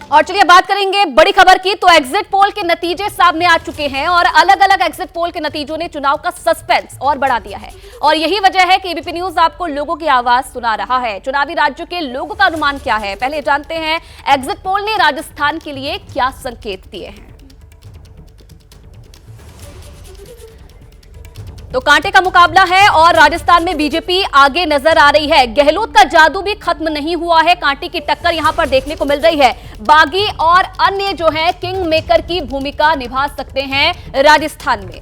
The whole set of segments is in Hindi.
और चलिए बात करेंगे बड़ी खबर की। तो एग्जिट पोल के नतीजे सामने आ चुके हैं और अलग अलग एग्जिट पोल के नतीजों ने चुनाव का सस्पेंस और बढ़ा दिया है। और यही वजह है कि एबीपी न्यूज आपको लोगों की आवाज सुना रहा है। चुनावी राज्यों के लोगों का अनुमान क्या है, पहले जानते हैं एग्जिट पोल ने राजस्थान के लिए क्या संकेत दिए हैं। तो कांटे का मुकाबला है और राजस्थान में बीजेपी आगे नजर आ रही है। गहलोत का जादू भी खत्म नहीं हुआ है, कांटे की टक्कर यहां पर देखने को मिल रही है। बागी और अन्य जो है किंग मेकर की भूमिका निभा सकते हैं राजस्थान में।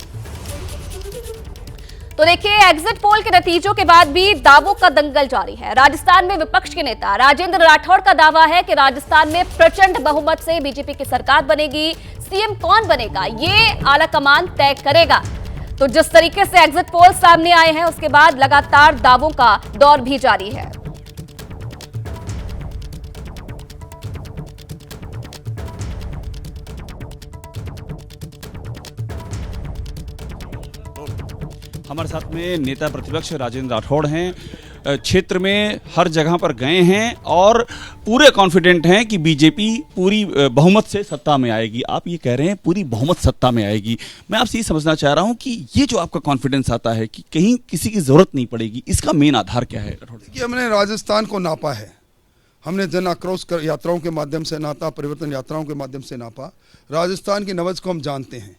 तो देखिए एग्जिट पोल के नतीजों के बाद भी दावों का दंगल जारी है। राजस्थान में विपक्ष के नेता राजेंद्र राठौड़ का दावा है कि राजस्थान में प्रचंड बहुमत से बीजेपी की सरकार बनेगी। सीएम कौन बनेगा ये आलाकमान तय करेगा। तो जिस तरीके से एग्जिट पोल सामने आए हैं उसके बाद लगातार दावों का दौर भी जारी है। हमारे साथ में नेता प्रतिपक्ष राजेंद्र राठौड़ हैं। क्षेत्र में हर जगह पर गए हैं और पूरे कॉन्फिडेंट हैं कि बीजेपी पूरी बहुमत से सत्ता में आएगी। आप ये कह रहे हैं पूरी बहुमत सत्ता में आएगी। मैं आपसे ये समझना चाह रहा हूं कि ये जो आपका कॉन्फिडेंस आता है कि कहीं किसी की जरूरत नहीं पड़ेगी, इसका मेन आधार क्या है? कि हमने राजस्थान को नापा है, हमने जन आक्रोश यात्राओं के माध्यम से नापा, परिवर्तन यात्राओं के माध्यम से नापा। राजस्थान की नब्ज को हम जानते हैं।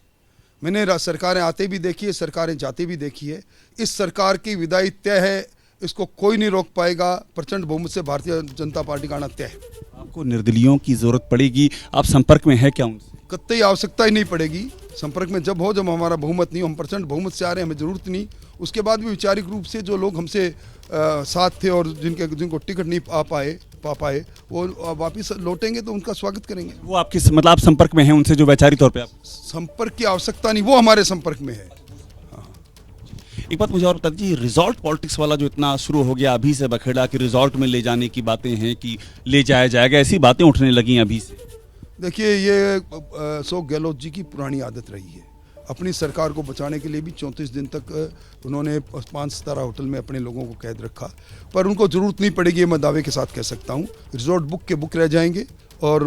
मैंने सरकारें आते भी देखी है, सरकारें जाते भी देखी है। इस सरकार की विदाई तय है, इसको कोई नहीं रोक पाएगा। प्रचंड बहुमत से भारतीय जनता पार्टी का आना तय है। आपको निर्दलीयों की जरूरत पड़ेगी, आप संपर्क में है क्या उनसे? कतई आवश्यकता ही नहीं पड़ेगी। संपर्क में जब हमारा बहुमत नहीं हो, हम प्रचंड बहुमत से आ रहे हैं, हमें जरूरत नहीं। उसके बाद भी वैचारिक रूप से जो लोग हमसे साथ थे और जिनको टिकट नहीं पा पाए वो वापिस लौटेंगे तो उनका स्वागत करेंगे। वो आपके मतलब आप संपर्क में हैं उनसे जो वैचारिक तौर पे? आप संपर्क की आवश्यकता नहीं, वो हमारे संपर्क में है। एक बात मुझे और बता दीजिए, रिजॉल्ट पॉलिटिक्स वाला जो इतना शुरू हो गया अभी से बखेड़ा कि रिजॉल्ट में ले जाने की बातें हैं कि ले जाया जाएगा, ऐसी बातें उठने लगी अभी से। देखिए ये अशोक गहलोत जी की पुरानी आदत रही है। अपनी सरकार को बचाने के लिए भी 34 दिन तक उन्होंने 5 सितारा होटल में अपने लोगों को कैद रखा, पर उनको ज़रूरत नहीं पड़ेगी, ये मैं दावे के साथ कह सकता हूँ। रिजॉर्ट बुक के बुक रह जाएंगे और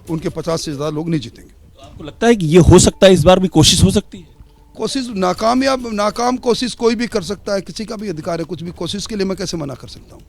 उनके 50 से ज़्यादा लोग नहीं जीतेंगे। तो आपको लगता है कि ये हो सकता है, इस बार भी कोशिश हो सकती है? कोशिश नाकाम कोशिश कोई भी कर सकता है, किसी का भी अधिकार है। कुछ भी कोशिश के लिए मैं कैसे मना कर सकता हूँ?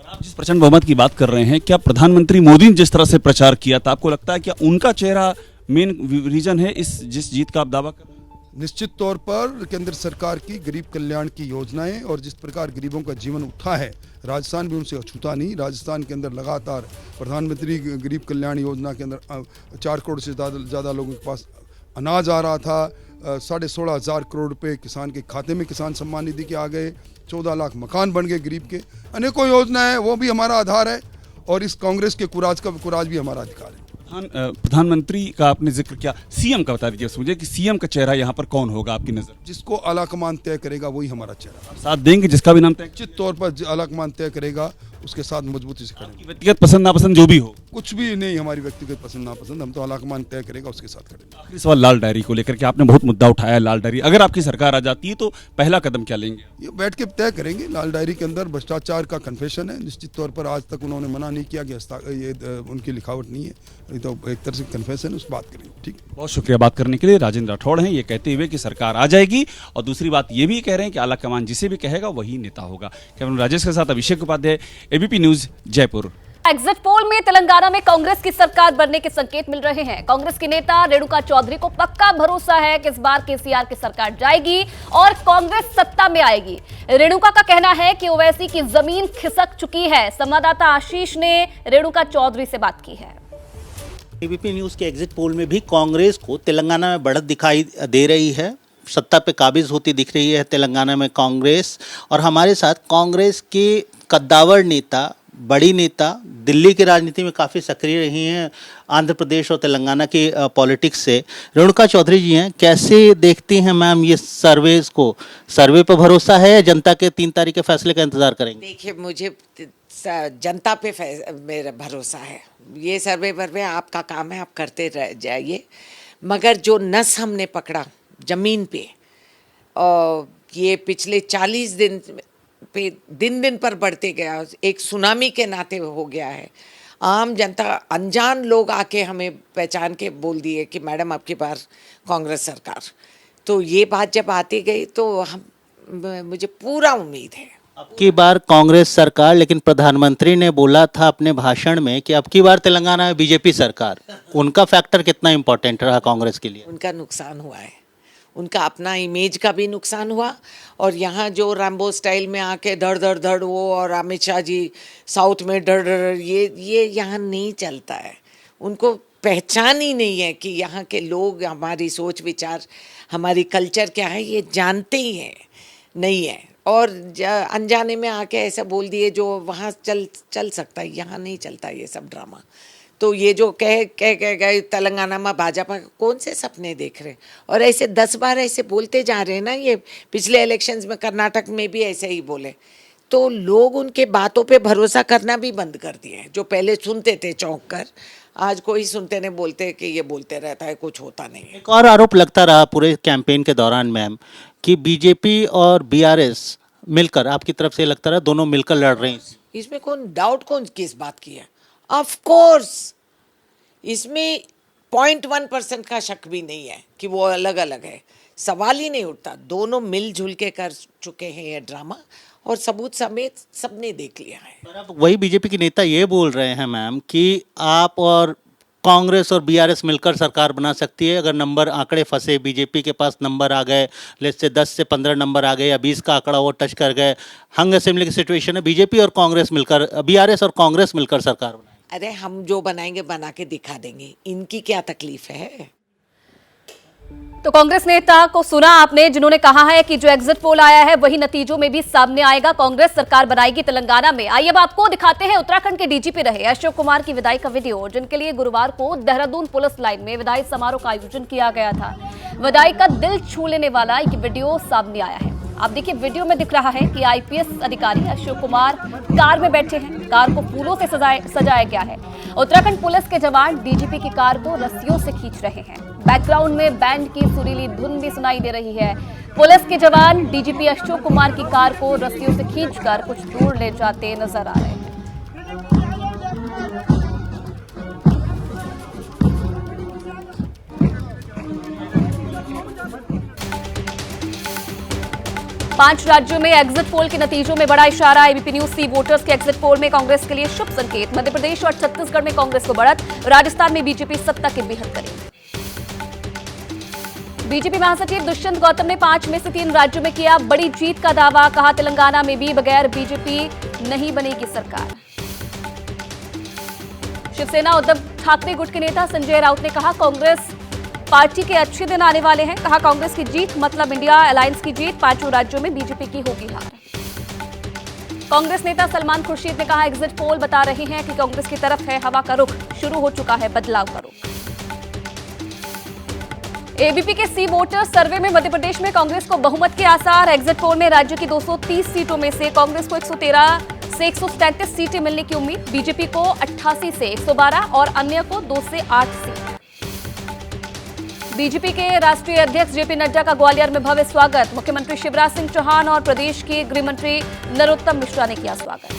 आप जिस प्रचंड बहुमत की बात कर रहे हैं, क्या प्रधानमंत्री मोदी ने जिस तरह से प्रचार किया था, आपको लगता है क्या उनका चेहरा मेन रीजन है जिस जीत का आप दावा कर रहे हैं? निश्चित तौर पर केंद्र सरकार की गरीब कल्याण की योजनाएं और जिस प्रकार गरीबों का जीवन उठा है, राजस्थान भी उनसे अछूता नहीं। राजस्थान के अंदर लगातार प्रधानमंत्री गरीब कल्याण योजना के अंदर 4 करोड़ से ज़्यादा लोगों के पास अनाज आ रहा था। 16,500 करोड़ रुपए किसान के खाते में किसान सम्मान निधि के आ गए। 14 लाख मकान बन गए गरीब के। अनेकों योजना है, वो भी हमारा आधार है और इस कांग्रेस के कुराज भी हमारा अधिकार है। प्रधानमंत्री का आपने जिक्र किया, सीएम का बता दीजिए मुझे कि सीएम का चेहरा यहाँ पर कौन होगा आपकी नजर? जिसको आलाकमान तय करेगा वही हमारा चेहरा। आप साथ देंगे जिसका भी नाम तय? निश्चित तौर पर आलाकमान तय करेगा, उसके साथ मजबूती से करेंगे। व्यक्तिगत पसंद नापसंद जो भी हो? कुछ भी नहीं, हमारी व्यक्तिगत पसंद नापसंद, हम तो आलाकमान तय करेगा, उसके साथ करेंगे। आखिरी सवाल लाल डायरी को लेकर के, आपने बहुत मुद्दा उठाया लाल डायरी। अगर आपकी सरकार आ जाती है तो पहला कदम क्या लेंगे? ये बैठ के तय करेंगे। लाल डायरी के अंदर भ्रष्टाचार का कन्फेशन है। निश्चित तौर पर आज तक उन्होंने मना नहीं किया कि ये उनकी लिखावट नहीं है, ये तो एक तरह से कन्फेशन है, उस बात करेंगे। ठीक, बहुत शुक्रिया बात करने के लिए। राजेंद्र राठौड़ हैं, ये कहते हुए कि सरकार आ जाएगी और दूसरी बात ये भी कह रहे हैं कि आला कमान जिसे भी कहेगा वही नेता होगा। कैमरा राजेश के साथ Abhishek Upadhyay, ABP news, Jaipur. Exit poll में तेलंगाना में कांग्रेस की सरकार बनने के संकेत मिल रहे हैं। कांग्रेस की नेता रेणुका चौधरी को पक्का भरोसा है कि इस बार केसीआर की सरकार जाएगी और कांग्रेस सत्ता में आएगी। रेणुका का कहना है कि ओवैसी की जमीन खिसक चुकी है। संवाददाता आशीष ने रेणुका चौधरी से बात की है। एबीपी न्यूज के एग्जिट पोल में भी कांग्रेस को तेलंगाना में बढ़त दिखाई दे रही है। सत्ता पे काबिज होती दिख रही है तेलंगाना में कांग्रेस। और हमारे साथ कांग्रेस के कद्दावर नेता, बड़ी नेता, दिल्ली की राजनीति में काफ़ी सक्रिय रही हैं, आंध्र प्रदेश और तेलंगाना की पॉलिटिक्स से, रेणुका चौधरी जी हैं। कैसे देखती हैं मैम ये सर्वेज को? सर्वे पर भरोसा है या जनता के 3 तारीख के फैसले का इंतजार करेंगे? देखिए, मुझे जनता पे मेरा भरोसा है। ये सर्वे पर आपका काम है, आप करते रह जाइए। मगर जो नस हमने पकड़ा ज़मीन पे, और ये पिछले 40 दिन पे दिन दिन पर बढ़ते गया, एक सुनामी के नाते हो गया है। आम जनता, अनजान लोग आके हमें पहचान के बोल दिए कि मैडम आपकी बार कांग्रेस सरकार। तो ये बात जब आती गई तो मुझे पूरा उम्मीद है अब की बार कांग्रेस सरकार, लेकिन प्रधानमंत्री ने बोला था अपने भाषण में कि अब की बार तेलंगाना में बीजेपी सरकार। उनका फैक्टर कितना इंपॉर्टेंट रहा कांग्रेस के लिए? उनका नुकसान हुआ है, उनका अपना इमेज का भी नुकसान हुआ। और यहाँ जो रैम्बो स्टाइल में आके धड़ धड़ धड़ वो, और अमित शाह जी साउथ में धड़ धड़, ये यहाँ नहीं चलता है। उनको पहचान ही नहीं है कि यहाँ के लोग, हमारी सोच विचार, हमारी कल्चर क्या है, ये जानते ही हैं नहीं है। और अनजाने में आके ऐसा बोल दिए जो वहाँ चल सकता है, यहाँ नहीं चलता ये सब ड्रामा। तो ये जो कह गए तेलंगाना में भाजपा, कौन से सपने देख रहे हैं? और ऐसे 10 बार ऐसे बोलते जा रहे हैं ना। ये पिछले इलेक्शंस में कर्नाटक में भी ऐसे ही बोले, तो लोग उनके बातों पे भरोसा करना भी बंद कर दिए। जो पहले सुनते थे चौंक कर, आज कोई सुनते नहीं, बोलते कि ये बोलते रहता है, कुछ होता नहीं है। एक और आरोप लगता रहा पूरे कैंपेन के दौरान मैम कि बीजेपी और बीआरएस मिलकर, आपकी तरफ से लगता रहा दोनों मिलकर लड़ रही हैं। इसमें कौन डाउट, कौन किस बात की है? ऑफ कोर्स इसमें 0.1% का शक भी नहीं है कि वो अलग अलग है। सवाल ही नहीं उठता। दोनों मिलजुल के कर चुके हैं ये ड्रामा, और सबूत समेत सबने देख लिया है। पर अब वही बीजेपी के नेता ये बोल रहे हैं मैम कि आप और कांग्रेस और बीआरएस मिलकर सरकार बना सकती है अगर नंबर आंकड़े फंसे, बीजेपी के पास नंबर आ गए, लेट्स से 10 से 15 नंबर आ गए या 20 का आंकड़ा वो टच कर गए, हंग असेंबली की सिचुएशन है, बीजेपी और कांग्रेस मिलकर, बीआरएस और कांग्रेस मिलकर सरकार बनाए। अरे हम जो बनाएंगे बना के दिखा देंगे, इनकी क्या तकलीफ है? तो कांग्रेस नेता को सुना आपने, जिन्होंने कहा है कि जो एग्जिट पोल आया है वही नतीजों में भी सामने आएगा, कांग्रेस सरकार बनाएगी तेलंगाना में। आइए अब आपको दिखाते हैं उत्तराखंड के डीजीपी रहे अशोक कुमार की विदाई का वीडियो, जिनके लिए गुरुवार को देहरादून पुलिस लाइन में विदाई समारोह का आयोजन किया गया था। विदाई का दिल छू लेने वाला ये वीडियो सामने आया है। आप देखिए, वीडियो में दिख रहा है कि आईपीएस अधिकारी अशोक कुमार कार में बैठे हैं। कार को फूलों से सजाया गया है। उत्तराखंड पुलिस के जवान डीजीपी की कार को रस्सियों से खींच रहे हैं। बैकग्राउंड में बैंड की सुरीली धुन भी सुनाई दे रही है। पुलिस के जवान डीजीपी अशोक कुमार की कार को रस्सियों से खींचकर कुछ दूर ले जाते नजर आ रहे हैं। पांच राज्यों में एग्जिट पोल के नतीजों में बड़ा इशारा। एबीपी न्यूज सी वोटर्स के एग्जिट पोल में कांग्रेस के लिए शुभ संकेत। मध्य प्रदेश और छत्तीसगढ़ में कांग्रेस को बढ़त, राजस्थान में बीजेपी सत्ता की बेहद करेगी। बीजेपी महासचिव दुष्यंत गौतम ने 5 में से 3 राज्यों में किया बड़ी जीत का दावा। कहा, तेलंगाना में भी बगैर बीजेपी नहीं बनेगी सरकार। शिवसेना उद्धव ठाकरे गुट के नेता संजय राउत ने कहा, कांग्रेस पार्टी के अच्छे दिन आने वाले हैं। कहा, कांग्रेस की जीत मतलब इंडिया अलायंस की जीत। 5 राज्यों में बीजेपी की होगी हार। कांग्रेस नेता सलमान खुर्शीद ने कहा, एग्जिट पोल बता रहे हैं कि कांग्रेस की तरफ है हवा का रुख, शुरू हो चुका है बदलाव का रुख। एबीपी के सी वोटर्स सर्वे में मध्य प्रदेश में कांग्रेस को बहुमत के आसार। एग्जिट पोल में राज्य की 230 सीटों में से कांग्रेस को 113 से 137 सीटें मिलने की उम्मीद। बीजेपी को 88 से 112 और अन्य को 2 से 8 सीट। बीजेपी के राष्ट्रीय अध्यक्ष जेपी नड्डा का ग्वालियर में भव्य स्वागत। मुख्यमंत्री शिवराज सिंह चौहान और प्रदेश के गृह मंत्री नरोत्तम मिश्रा ने किया स्वागत।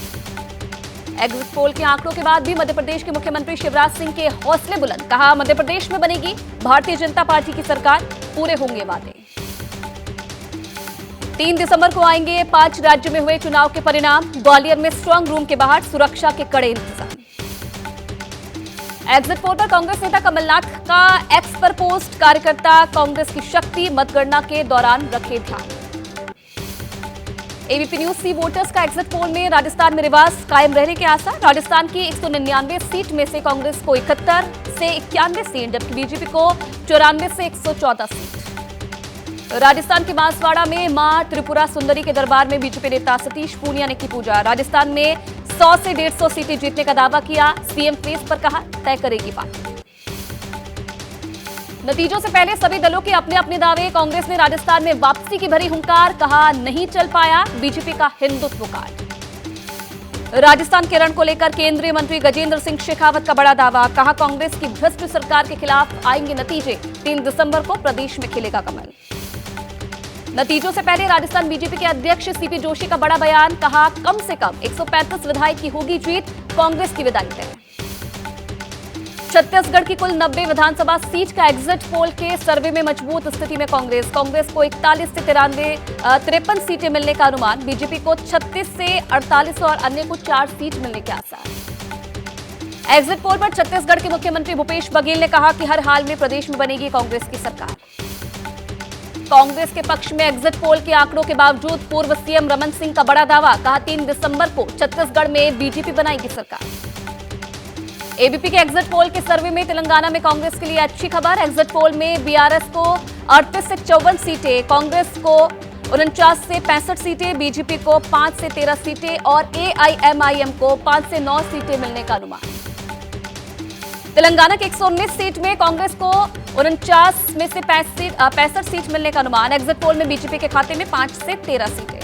एग्जिट पोल के आंकड़ों के बाद भी मध्य प्रदेश के मुख्यमंत्री शिवराज सिंह के हौसले बुलंद। कहा, मध्य प्रदेश में बनेगी भारतीय जनता पार्टी की सरकार, पूरे होंगे वादे। 3 दिसंबर को आएंगे 5 राज्यों में हुए चुनाव के परिणाम। ग्वालियर में स्ट्रांग रूम के बाहर सुरक्षा के कड़े इंतजाम। एग्जिट पोल पर कांग्रेस नेता कमलनाथ का एक्स पर पोस्ट, कार्यकर्ता कांग्रेस की शक्ति मतगणना के दौरान रखे ध्यान। एबीपी न्यूज सी वोटर्स का एग्जिट पोल में राजस्थान में रिवाज कायम रहने के आसार। राजस्थान की 199 सीट में से कांग्रेस को 71 से 91 सीट, जबकि बीजेपी को 94 से 114 सीट। राजस्थान के बांसवाड़ा में मां त्रिपुरा सुंदरी के दरबार में बीजेपी नेता सतीश पूनिया ने की पूजा। राजस्थान में 100 से 150 सीटें जीतने का दावा किया। सीएम फेस पर कहा, तय करेगी पार्टी। नतीजों से पहले सभी दलों के अपने अपने दावे। कांग्रेस ने राजस्थान में वापसी की भरी हुंकार। कहा, नहीं चल पाया बीजेपी का हिंदुत्व कार्ड। राजस्थान के रण को लेकर केंद्रीय मंत्री गजेंद्र सिंह शेखावत का बड़ा दावा। कहा, कांग्रेस की भ्रष्ट सरकार के खिलाफ आएंगे नतीजे। 3 दिसंबर को प्रदेश में खिलेगा कमल। नतीजों से पहले राजस्थान बीजेपी के अध्यक्ष सीपी जोशी का बड़ा बयान। कहा, कम से कम 135 विधायक की होगी जीत, कांग्रेस की विदाई तय। छत्तीसगढ़ की कुल 90 विधानसभा सीट का एग्जिट पोल के सर्वे में मजबूत स्थिति में कांग्रेस को 41 से 53 सीटें मिलने का अनुमान, बीजेपी को 36 से 48 और अन्य को 4 सीट मिलने के आसार। एग्जिट पोल पर छत्तीसगढ़ के मुख्यमंत्री भूपेश बघेल ने कहा कि हर हाल में प्रदेश में बनेगी कांग्रेस की सरकार। कांग्रेस के पक्ष में एग्जिट पोल के आंकड़ों के बावजूद पूर्व सीएम रमन सिंह का बड़ा दावा, कहा 3 दिसंबर को छत्तीसगढ़ में बीजेपी बनाएगी सरकार। एबीपी के एग्जिट पोल के सर्वे में तेलंगाना में कांग्रेस के लिए अच्छी खबर। एग्जिट पोल में बीआरएस को 38 से 54 सीटें, कांग्रेस को 49 से 65 सीटें, बीजेपी को 5 से 13 सीटें और एआईएमआईएम को 5 से 9 सीटें मिलने का अनुमान। तेलंगाना के 119 सीट में कांग्रेस को 49 में से 65 सीट मिलने का अनुमान। एग्जिट पोल में बीजेपी के खाते में 5 से 13 सीटें।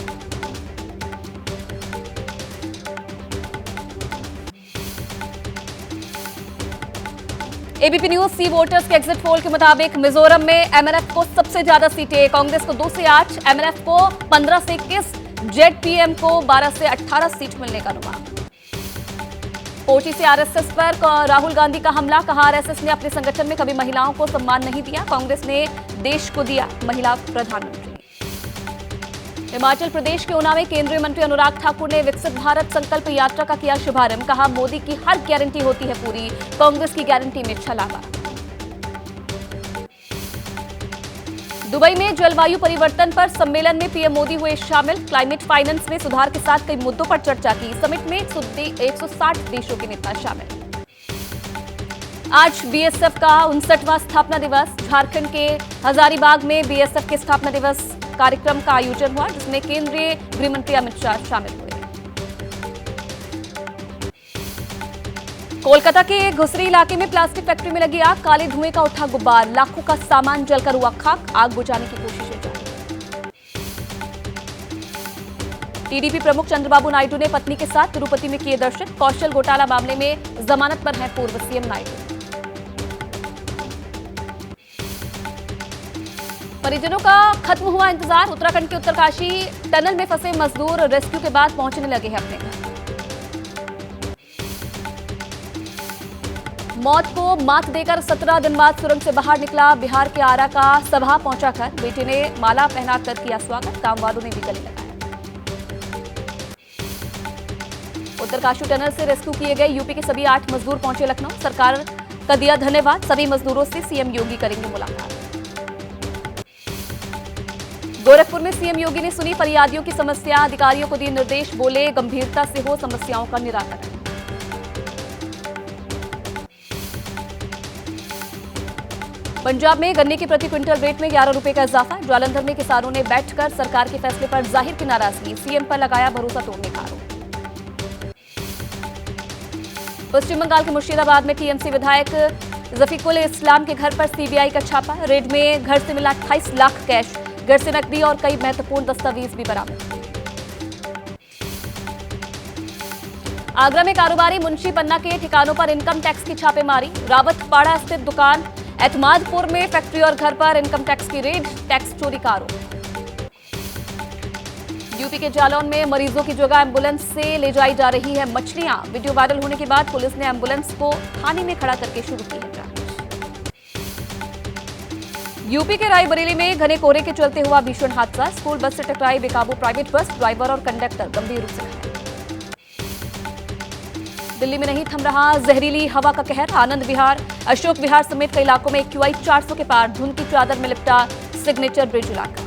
एबीपी न्यूज सी वोटर्स के एग्जिट पोल के मुताबिक मिजोरम में एमएनएफ को सबसे ज्यादा सीटें, कांग्रेस को 2 से 8, एमएनएफ को 15 से 21, जेडपीएम को 12 से 18 सीट मिलने का अनुमान। कोची से आरएसएस पर राहुल गांधी का हमला, कहा आरएसएस ने अपने संगठन में कभी महिलाओं को सम्मान नहीं दिया, कांग्रेस ने देश को दिया महिला प्रधानमंत्री। हिमाचल प्रदेश के ऊना में केंद्रीय मंत्री अनुराग ठाकुर ने विकसित भारत संकल्प यात्रा का किया शुभारंभ, कहा मोदी की हर गारंटी होती है पूरी, कांग्रेस की गारंटी में छलावा। दुबई में जलवायु परिवर्तन पर सम्मेलन में पीएम मोदी हुए शामिल, क्लाइमेट फाइनेंस में सुधार के साथ कई मुद्दों पर चर्चा की। समिट में 160 देशों के नेता शामिल। आज बीएसएफ का 59वां स्थापना दिवस, झारखंड के हजारीबाग में बीएसएफ के स्थापना दिवस कार्यक्रम का आयोजन हुआ, जिसमें केंद्रीय गृह मंत्री अमित शाह शामिल हुए। कोलकाता के घुसरी इलाके में प्लास्टिक फैक्ट्री में लगी आग, काले धुएं का उठा गुब्बार, लाखों का सामान जलकर हुआ खाक, आग बुझाने की कोशिशें जारी। टीडीपी प्रमुख चंद्रबाबू नायडू ने पत्नी के साथ तिरुपति में किए दर्शन, कौशल घोटाला मामले में जमानत पर हैं पूर्व सीएम नायडू। परिजनों का खत्म हुआ इंतजार, उत्तराखंड के उत्तरकाशी टनल में फंसे मजदूर रेस्क्यू के बाद पहुंचने लगे हैं अपने घर। मौत को मात देकर 17 दिन बाद सुरंग से बाहर निकला बिहार के आरा का सभा पहुंचा घर, बेटे ने माला पहनाकर किया स्वागत, काम वालों ने भी गले लगाया। उत्तरकाशी टनल से रेस्क्यू किए गए यूपी के सभी 8 मजदूर पहुंचे लखनऊ, सरकार का दिया धन्यवाद, सभी मजदूरों से सीएम योगी करेंगे मुलाकात। गोरखपुर में सीएम योगी ने सुनी फरियादियों की समस्या, अधिकारियों को दिए निर्देश, बोले गंभीरता से हो समस्याओं का निराकरण। पंजाब में गन्ने के प्रति क्विंटल रेट में 11 रुपए का इजाफा, जालंधर में किसानों ने बैठकर सरकार के फैसले पर जाहिर की नाराजगी, सीएम पर लगाया भरोसा तोड़ने का आरोप। पश्चिम बंगाल के मुर्शिदाबाद में टीएमसी विधायक जफीकुल इस्लाम के घर पर सीबीआई का छापा, रेड में घर से मिला 28 लाख कैश, घर से नकदी और कई महत्वपूर्ण दस्तावेज भी बरामद। आगरा में कारोबारी मुंशी पन्ना के ठिकानों पर इनकम टैक्स की छापेमारी, रावतपाड़ा स्थित दुकान एतमादपुर में फैक्ट्री और घर पर इनकम टैक्स की रेड, टैक्स चोरी का आरोप। यूपी के जालौन में मरीजों की जगह एम्बुलेंस से ले जाई जा रही है मछलियां, वीडियो वायरल होने के बाद पुलिस ने एम्बुलेंस को थाने में खड़ा करके शुरू की है जांच। यूपी के रायबरेली में घने कोहरे के चलते हुआ भीषण हादसा, स्कूल बस से टकराई बेकाबू प्राइवेट बस, ड्राइवर और कंडक्टर गंभीर रूप से घायल। दिल्ली में नहीं थम रहा जहरीली हवा का कहर, आनंद विहार, अशोक विहार समेत कई इलाकों में एक्यूआई 400 के पार, धुंध की चादर में लिपटा सिग्नेचर ब्रिज इलाका।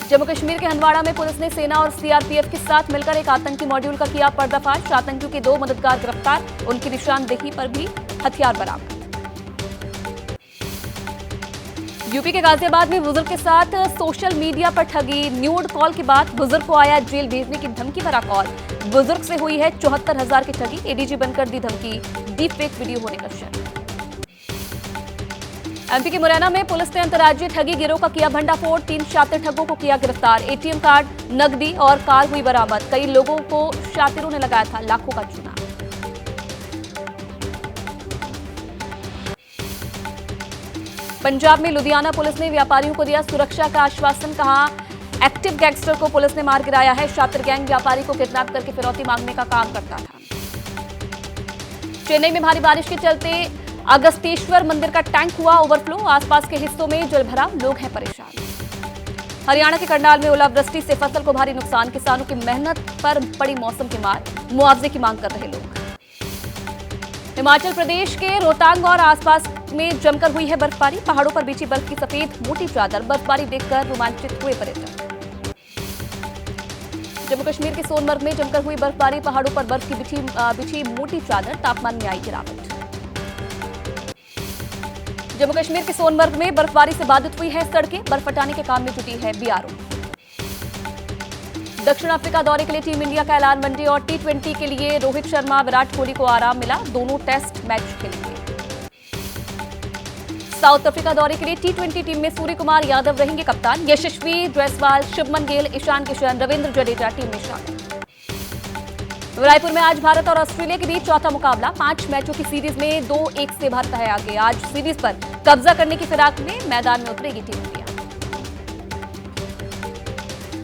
जम्मू कश्मीर के हंदवाड़ा में पुलिस ने सेना और सीआरपीएफ के साथ मिलकर एक आतंकी मॉड्यूल का किया पर्दाफाश, आतंकियों के 2 मददगार गिरफ्तार, उनकी निशानदेही पर भी हथियार बरामद। यूपी के गाजियाबाद में बुजुर्ग के साथ सोशल मीडिया पर ठगी, न्यूड कॉल के बाद बुजुर्ग को आया जेल भेजने की धमकी भरा कॉल, बुजुर्ग से हुई है 74,000 की ठगी, एडीजी बनकर दी धमकी, डीप फेक वीडियो होने का शक। एमपी के मुरैना में पुलिस ने अंतर्राज्यीय ठगी गिरोह का किया भंडाफोड़, 3 शातिर ठगों को किया गिरफ्तार, एटीएम कार्ड, नकदी और कार हुई बरामद, कई लोगों को शातिरों ने लगाया था लाखों का चूना। पंजाब में लुधियाना पुलिस ने व्यापारियों को दिया सुरक्षा का आश्वासन, कहा एक्टिव गैंगस्टर को पुलिस ने मार गिराया है, शातिर गैंग व्यापारी को किडनैप करके फिरौती मांगने का काम करता था। चेन्नई में भारी बारिश के चलते अगस्तेश्वर मंदिर का टैंक हुआ ओवरफ्लो, आसपास के हिस्सों में जलभराव, लोग हैं परेशान। हरियाणा के करनाल में ओलावृष्टि से फसल को भारी नुकसान, किसानों की मेहनत पर पड़ी मौसम की मार, मुआवजे की मांग कर रहे लोग। हिमाचल प्रदेश के रोहतांग और आसपास में जमकर हुई है बर्फबारी, पहाड़ों पर बिछी बर्फ की सफेद मोटी चादर, बर्फबारी देखकर रोमांचित हुए पर्यटक। जम्मू कश्मीर के सोनमर्ग में जमकर हुई बर्फबारी, पहाड़ों पर बर्फ की बिछी मोटी चादर, तापमान में आई गिरावट। जम्मू कश्मीर के सोनमर्ग में बर्फबारी से बाधित हुई है सड़कें, बर्फ हटाने के काम में जुटी है बीआरओ। दक्षिण अफ्रीका दौरे के लिए टीम इंडिया का ऐलान, वनडे और टी20 के लिए रोहित शर्मा, विराट कोहली को आराम मिला, दोनों टेस्ट मैच खेलेंगे। साउथ अफ्रीका दौरे के लिए टी20 टीम में सूर्य कुमार यादव रहेंगे कप्तान, यशस्वी जायसवाल, शुभमन गिल, ईशान किशन, रविंद्र जडेजा टीम में शामिल। रायपुर में आज भारत और ऑस्ट्रेलिया के बीच चौथा मुकाबला, 5 मैचों की सीरीज में 2-1 से भारत है आगे। आज सीरीज पर कब्जा करने की फिराक में मैदान में उतरेगी टीम इंडिया।